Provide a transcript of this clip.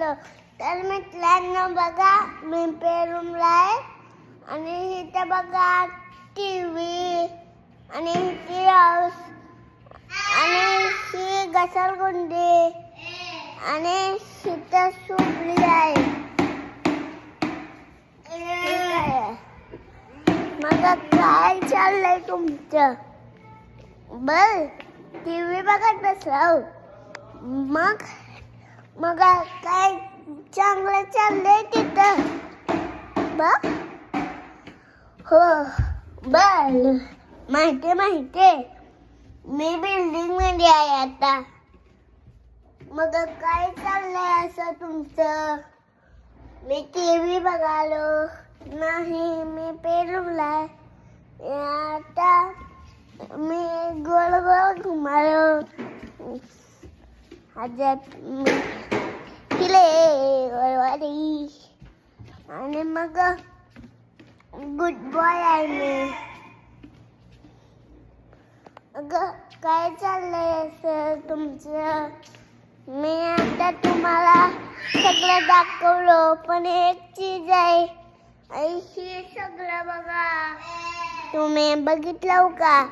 गेलो. तर मित्रांनो बघा मी पेरूमला आहे आणि इथे बघा टीव्ही आणि इथे हाऊस आणि ही घसरगुंडी आणि इथं सुपली आहे. मग काय चाललंय तुमचं? बर टीव्ही बघत बसलाव. मग मग काय चांगलं चाललंय तिथं बघ. हो बर माहिती मी बिल्डिंग मध्ये आहे आता. मग काय चाललंय असं तुमचं? मी टीव्ही बघालो नाही. मी पेरूला आता मी गोल गोल घुमालो. ह्याच्यात किले वरवाडी आणि मग गुड बॉय आहे मी. अगं काय चाललंय असं तुमचं? मी आता तुम्हाला सगळं दाखवलं पण एक चीज आहे. हे सगळं बघा तुम्ही बघितलं का?